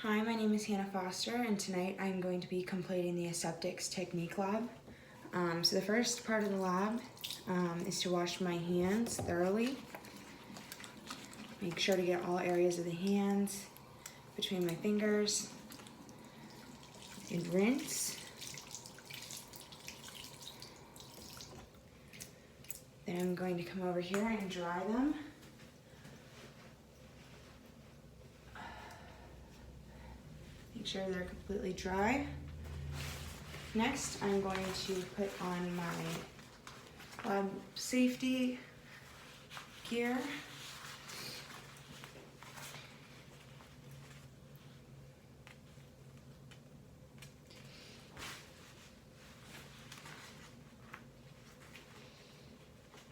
Hi, my name is Hannah Foster, and tonight I'm going to be completing the Aseptics Technique Lab. So the first part of the lab is to wash my hands thoroughly. Make sure to get all areas of the hands between my fingers and rinse. Then I'm going to come over here and dry them. Make sure they're completely dry. Next, I'm going to put on my lab safety gear.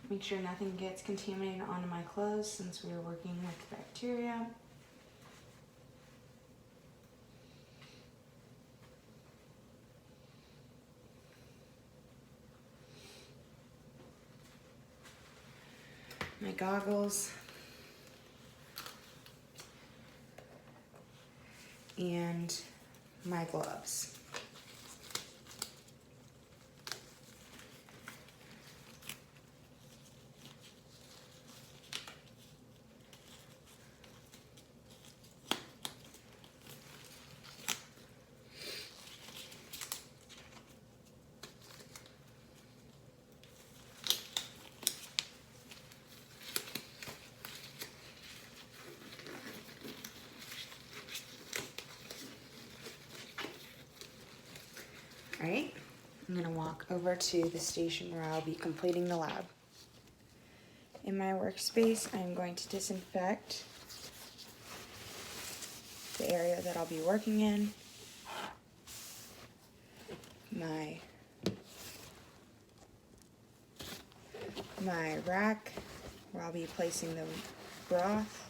Make sure nothing gets contaminated onto my clothes since we are working with bacteria. My goggles and my gloves. All right, I'm gonna walk over to the station where I'll be completing the lab. In my workspace, I'm going to disinfect the area that I'll be working in, my rack where I'll be placing the broth,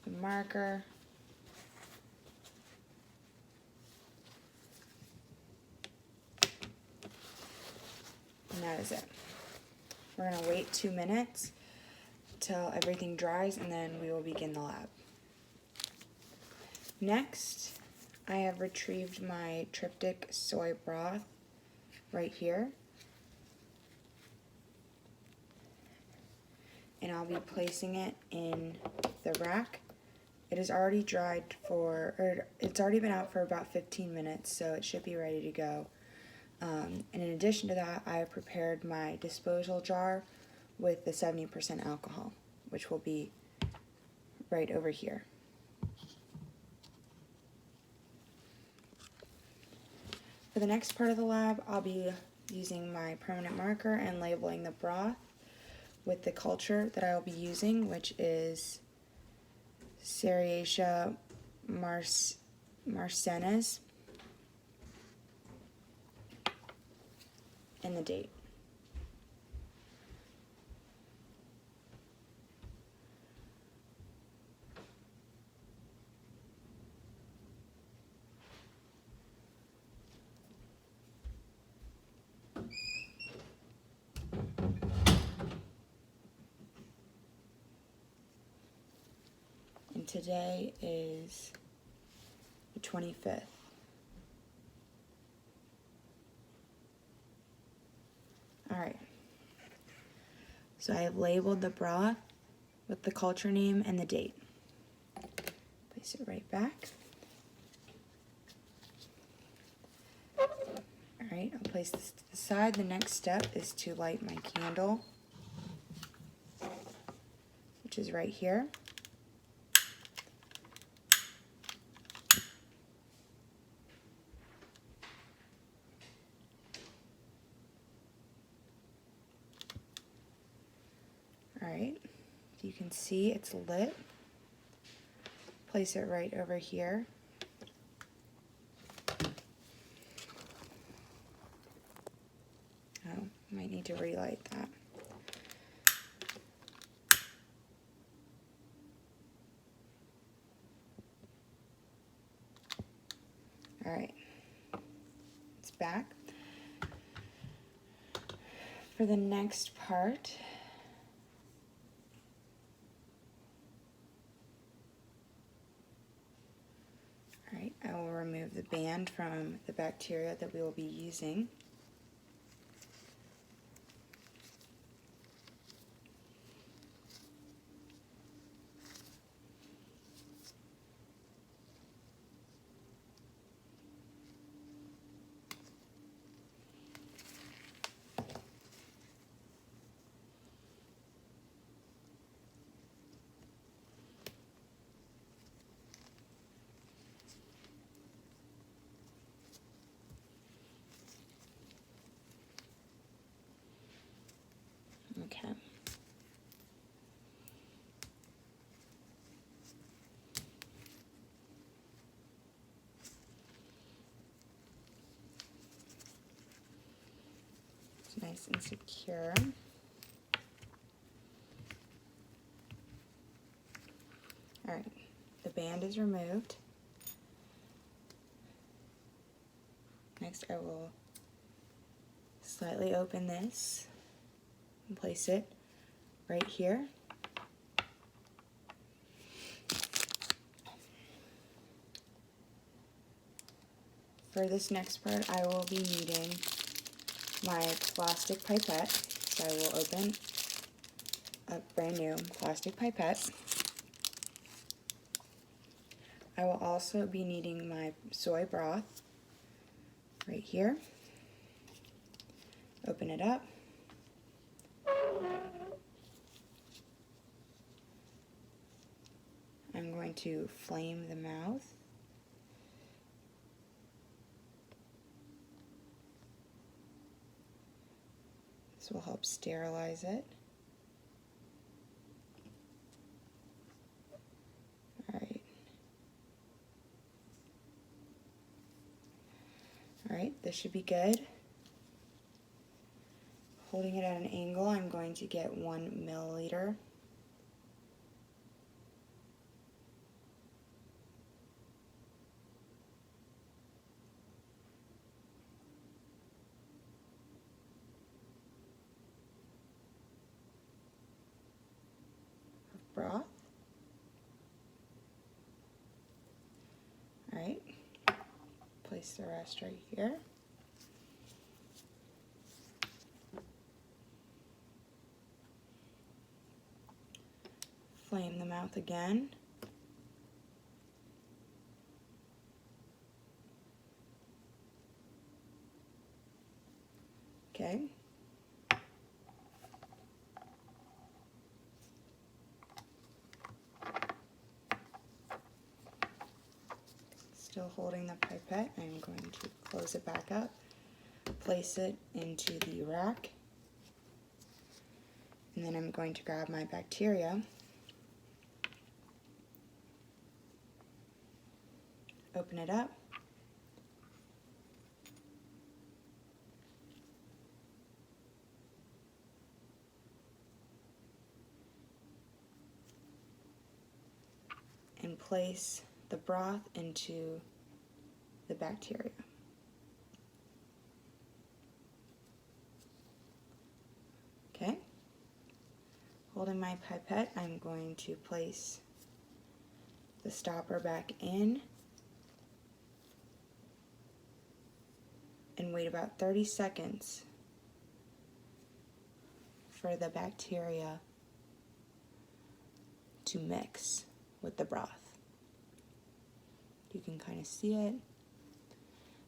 the marker, and that is it. We're gonna wait 2 minutes till everything dries and then we will begin the lab. Next, I have retrieved my triptych soy broth right here. And I'll be placing it in the rack. It is already dried it's already been out for about 15 minutes, so it should be ready to go. And in addition to that, I have prepared my disposal jar with the 70% alcohol, which will be right over here. For the next part of the lab, I'll be using my permanent marker and labeling the broth with the culture that I will be using, which is Serratia marcescens, and the date. And today is the 25th. Alright, so I have labeled the broth with the culture name and the date. Place it right back. Alright, I'll place this to the side. The next step is to light my candle, which is right here. Alright, you can see it's lit. Place it right over here. Oh, might need to relight that. Alright, it's back. For the next part, I will remove the band from the bacteria that we will be using. Okay. It's nice and secure. All right, the band is removed. Next, I will slightly open this and place it right here. For this next part, I will be needing my plastic pipette. So I will open a brand new plastic pipette. I will also be needing my soy broth right here. Open it up. I'm going to flame the mouth. This will help sterilize it. Alright, this should be good. Holding it at an angle, I'm going to get 1 milliliter. Of broth. Alright, place the rest right here. Flame the mouth again. Okay. Still holding the pipette, I'm going to close it back up, place it into the rack, and then I'm going to grab my bacteria, open it up, and place the broth into the bacteria. Okay. Holding my pipette, I'm going to place the stopper back in and wait about 30 seconds for the bacteria to mix with the broth. You can kind of see it.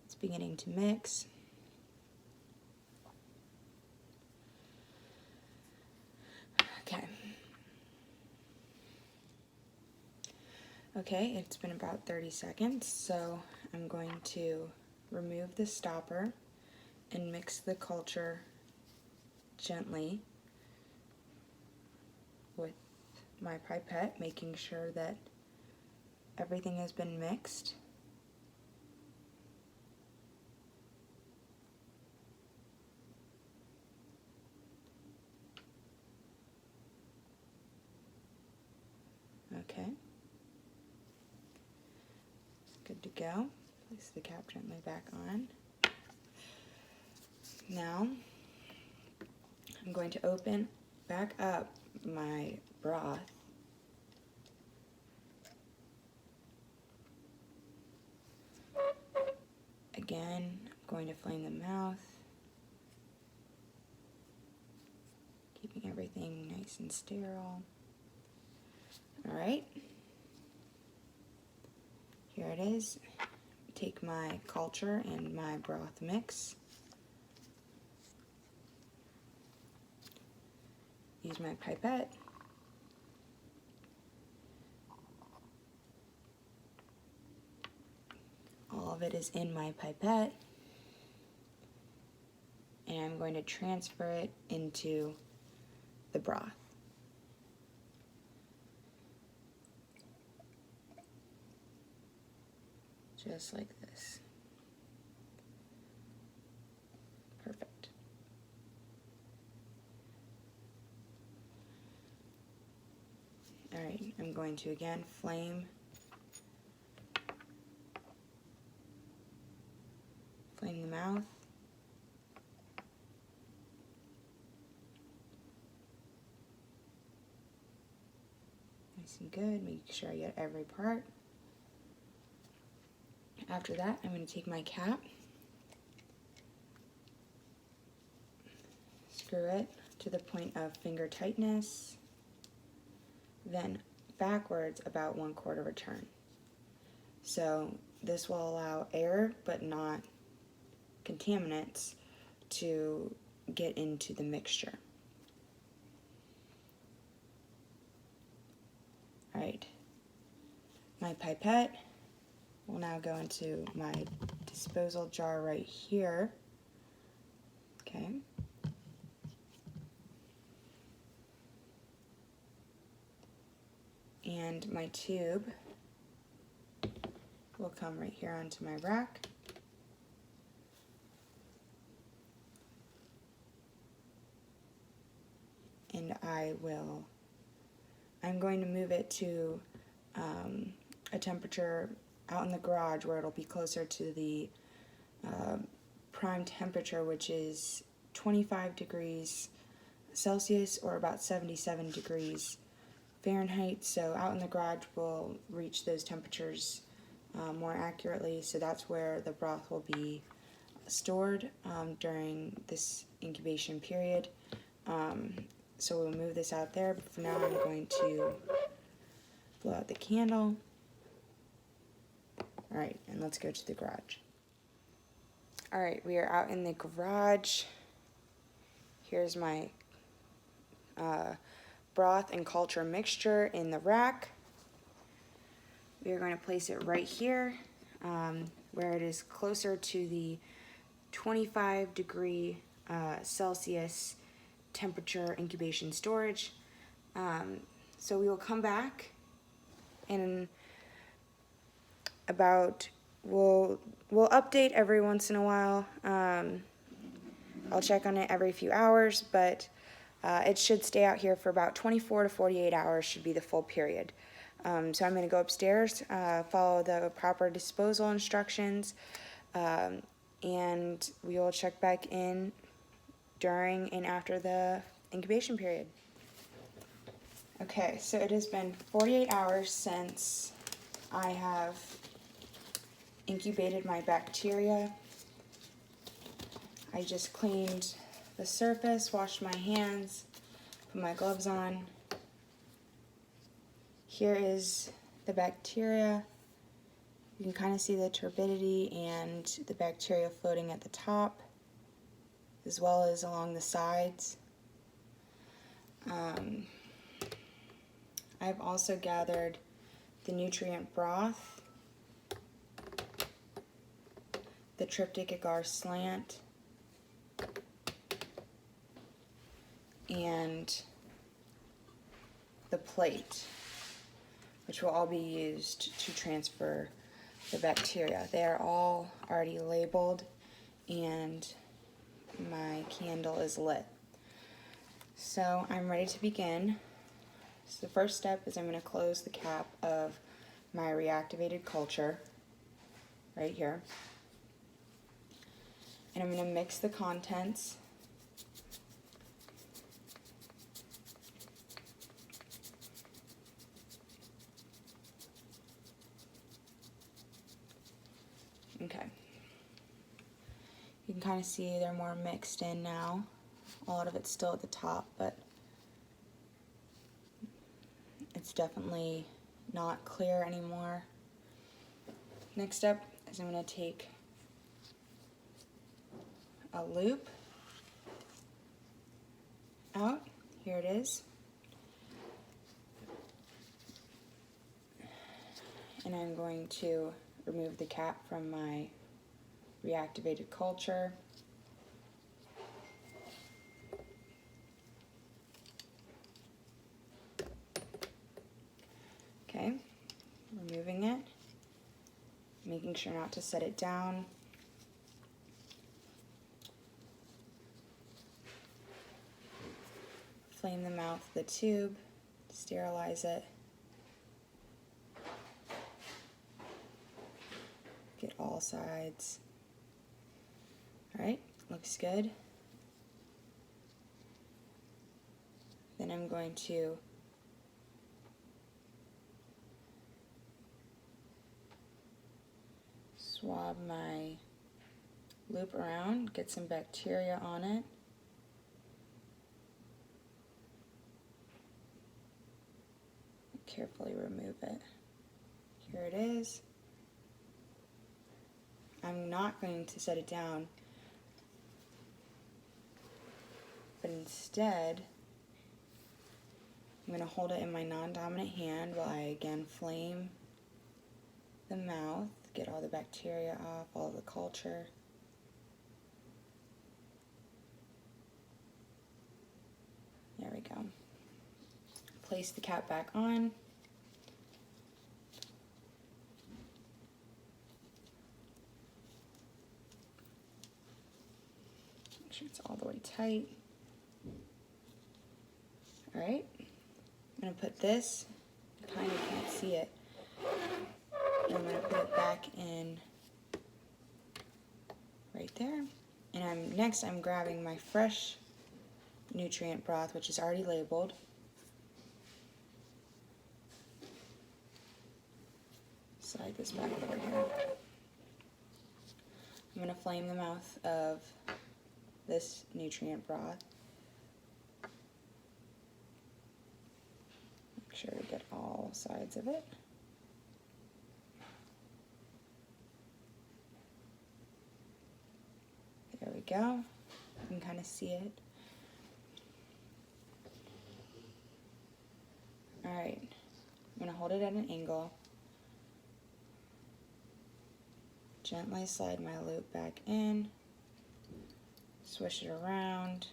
It's beginning to mix. Okay. Okay, it's been about 30 seconds, so I'm going to remove the stopper and mix the culture gently with my pipette, making sure that everything has been mixed. Okay. Good to go. Place the cap gently back on. Now, I'm going to open back up my broth. Again, I'm going to flame the mouth, keeping everything nice and sterile. All right, here it is. Take my culture and my broth mix. Use my pipette. All of it is in my pipette. And I'm going to transfer it into the broth. Just like this. Perfect. All right, I'm going to again flame the mouth. Nice and good, make sure I get every part. After that, I'm going to take my cap, screw it to the point of finger tightness, then backwards about 1/4 of a turn. So this will allow air, but not contaminants, to get into the mixture. All right, my pipette will now go into my disposal jar right here. Okay. And my tube will come right here onto my rack. And I'm going to move it to a temperature out in the garage where it'll be closer to the prime temperature, which is 25 degrees Celsius or about 77 degrees Fahrenheit. So out in the garage we'll reach those temperatures more accurately. So that's where the broth will be stored during this incubation period. So we'll move this out there, but for now I'm going to blow out the candle. All right, and let's go to the garage. All right, we are out in the garage. Here's my broth and culture mixture in the rack. We are going to place it right here, where it is closer to the 25 degree Celsius temperature incubation storage. So we will come back and we'll update every once in a while. I'll check on it every few hours, but it should stay out here for about 24 to 48 hours should be the full period. So I'm going to go upstairs, follow the proper disposal instructions, and we will check back in during and after the incubation period. Okay, so it has been 48 hours since I have incubated my bacteria. I just cleaned the surface, washed my hands, put my gloves on. Here is the bacteria. You can kind of see the turbidity and the bacteria floating at the top, as well as along the sides. I've also gathered the nutrient broth, the tryptic agar slant, and the plate, which will all be used to transfer the bacteria. They are all already labeled and my candle is lit. So I'm ready to begin. So the first step is I'm going to close the cap of my reactivated culture right here. And I'm going to mix the contents. Okay. You can kind of see they're more mixed in now. A lot of it's still at the top, but it's definitely not clear anymore. Next up is I'm going to take a loop out. Here it is. And I'm going to remove the cap from my reactivated culture. Okay, removing it, making sure not to set it down. Flame the mouth of the tube, sterilize it. Get all sides. All right, looks good. Then I'm going to swab my loop around, get some bacteria on it. Carefully remove it. Here it is. I'm not going to set it down, but instead I'm going to hold it in my non-dominant hand while I again flame the mouth, get all the bacteria off, all the culture. There we go. Place the cap back on. Make sure it's all the way tight. All right, I'm gonna put this, you kind of can't see it, and I'm gonna put it back in right there. And next I'm grabbing my fresh nutrient broth, which is already labeled. Slide this back over here. I'm going to flame the mouth of this nutrient broth. Make sure to get all sides of it. There we go. You can kind of see it. Alright, I'm going to hold it at an angle. Gently slide my loop back in, swish it around,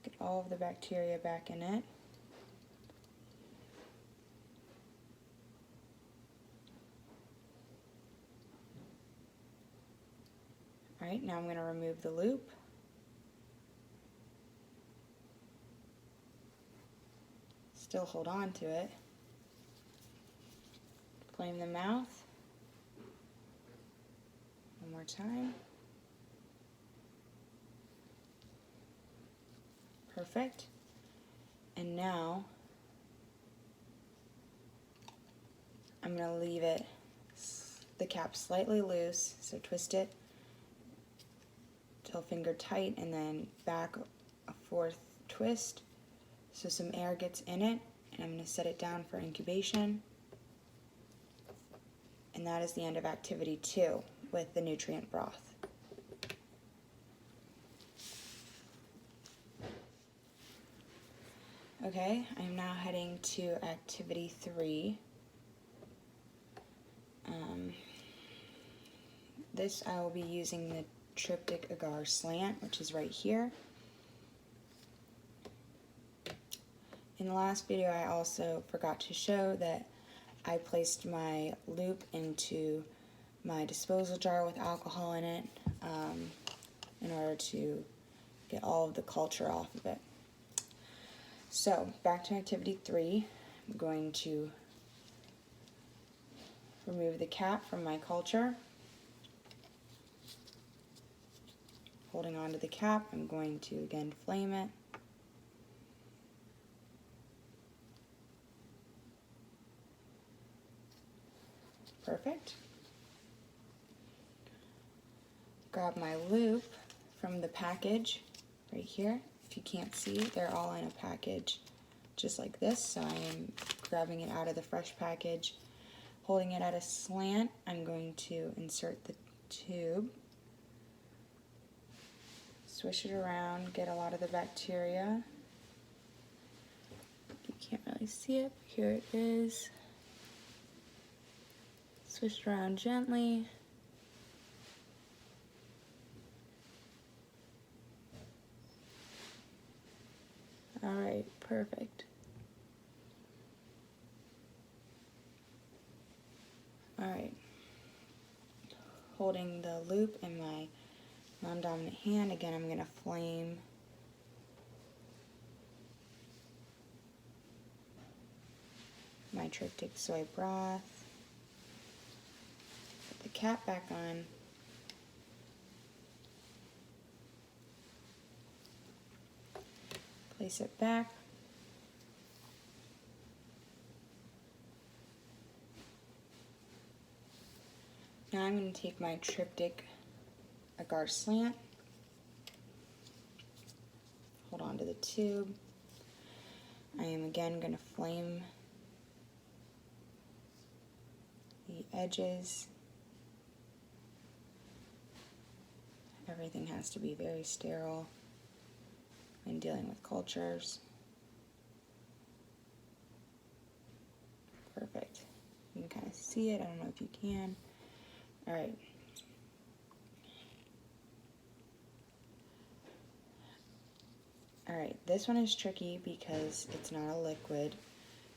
get all of the bacteria back in it. Alright, now I'm going to remove the loop. Still hold on to it. Flame the mouth. One more time. Perfect. And now I'm going to leave it, the cap slightly loose, so twist it till finger tight and then back a fourth twist so some air gets in it, and I'm going to set it down for incubation. And that is the end of activity 2 with the nutrient broth. Okay, I'm now heading to activity 3. This I will be using the triptych agar slant, which is right here. In the last video I also forgot to show that I placed my loop into my disposal jar with alcohol in it in order to get all of the culture off of it. So back to activity 3, I'm going to remove the cap from my culture. Holding on to the cap, I'm going to again flame it. Perfect. grab my loop from the package right here. If you can't see, they're all in a package just like this. So I am grabbing it out of the fresh package, holding it at a slant. I'm going to insert the tube, swish it around, get a lot of the bacteria. You can't really see it, but here it is. Swish it around gently. All right, perfect. All right. Holding the loop in my non-dominant hand, again, I'm going to flame my tryptic soy broth. Put the cap back on. Place it back. Now I'm going to take my triptych agar slant, hold on to the tube. I am again going to flame the edges. Everything has to be very sterile when dealing with cultures. Perfect. You can kind of see it. I don't know if you can. All right. All right, this one is tricky because it's not a liquid.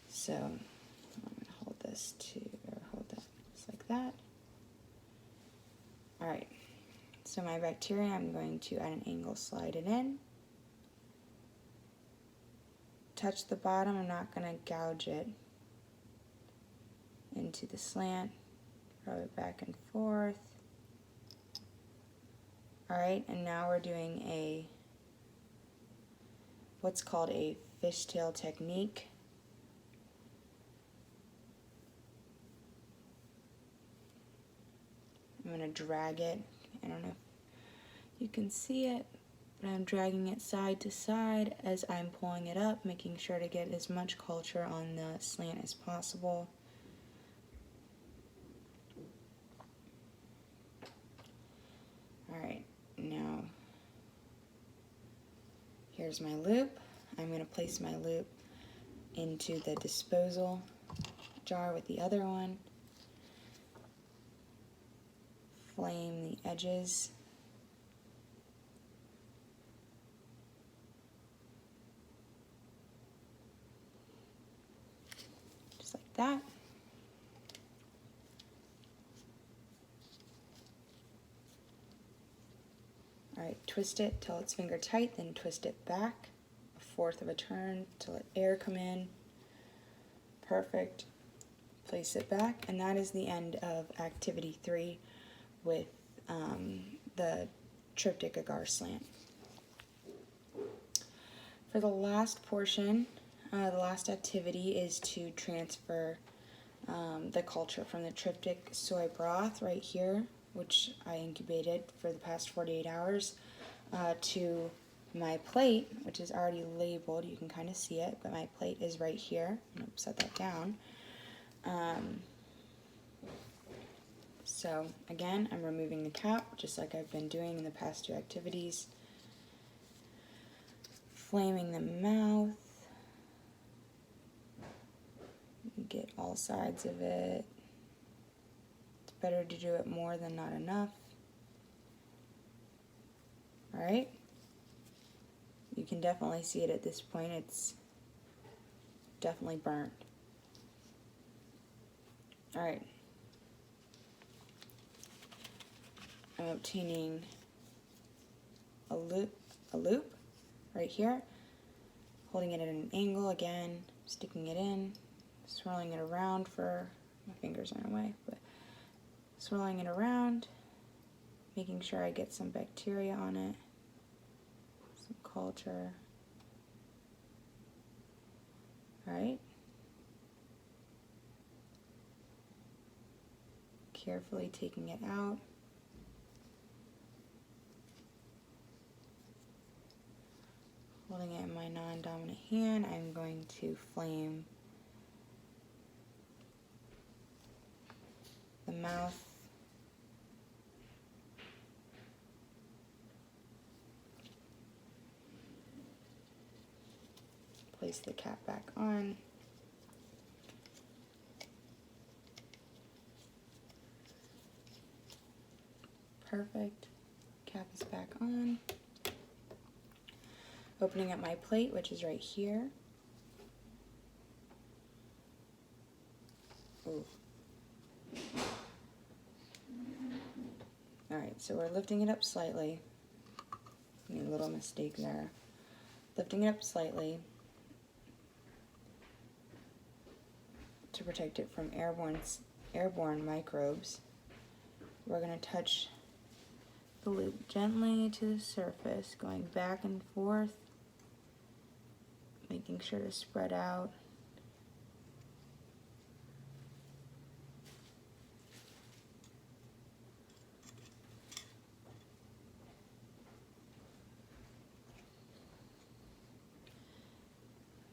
So I'm gonna hold this hold that just like that. All right, so my bacteria, I'm going to at an angle slide it in. Touch the bottom, I'm not gonna gouge it into the slant. Rub it back and forth. All right, and now we're doing what's called a fishtail technique. I'm going to drag it. I don't know if you can see it, but I'm dragging it side to side as I'm pulling it up, making sure to get as much culture on the slant as possible. All right, now here's my loop. I'm going to place my loop into the disposal jar with the other one. Flame the edges. Just like that. All right, twist it till it's finger tight, then twist it back a fourth of a turn to let air come in. Perfect. Place it back, and that is the end of activity 3 with the tryptych agar slant. For the last portion, the last activity is to transfer the culture from the tryptych soy broth right here, which I incubated for the past 48 hours, to my plate, which is already labeled. You can kind of see it, but my plate is right here. I'm going to set that down. So again, I'm removing the cap, just like I've been doing in the past 2 activities. Flaming the mouth. Get all sides of it. It's better to do it more than not enough. All right. You can definitely see it at this point. It's definitely burnt. All right. I'm obtaining a loop right here, holding it at an angle again, sticking it in, swirling it around for, my fingers are in the way, but swirling it around, making sure I get some bacteria on it, some culture. All right. Carefully taking it out. holding it in my non-dominant hand, I'm going to flame the mouth, place the cap back on, perfect, cap is back on, opening up my plate, which is right here. Ooh. Alright, so we're lifting it up slightly. Made a little mistake there. Lifting it up slightly to protect it from airborne microbes. We're going to touch the loop gently to the surface, going back and forth, making sure to spread out.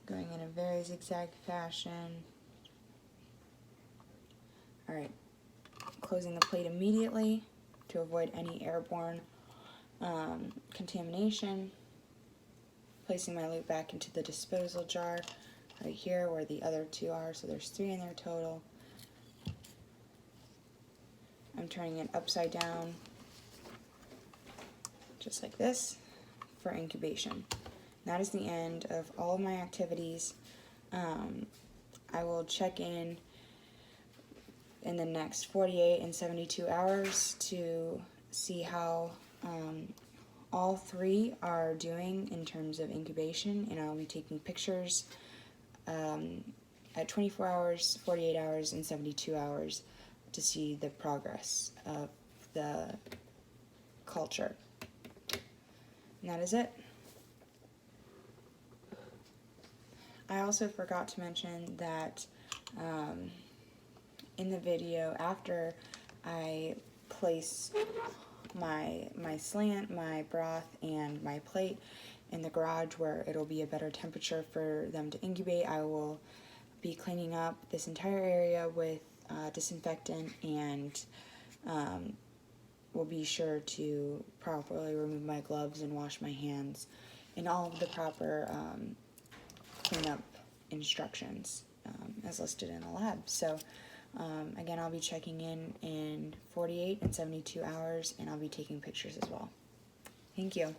Going in a very zigzag fashion. Alright, closing the plate immediately to avoid any airborne contamination. Placing my loop back into the disposal jar right here where the other two are, so there's 3 in there total. I'm turning it upside down, just like this, for incubation. That is the end of all of my activities. I will check in the next 48 and 72 hours to see how all 3 are doing in terms of incubation, and I'll be taking pictures at 24 hours, 48 hours, and 72 hours to see the progress of the culture. And that is it. I also forgot to mention that in the video, after I place my slant, my broth, and my plate in the garage where it'll be a better temperature for them to incubate, I will be cleaning up this entire area with disinfectant, and will be sure to properly remove my gloves and wash my hands in all of the proper cleanup instructions as listed in the lab. So again, I'll be checking in 48 and 72 hours, and I'll be taking pictures as well. Thank you.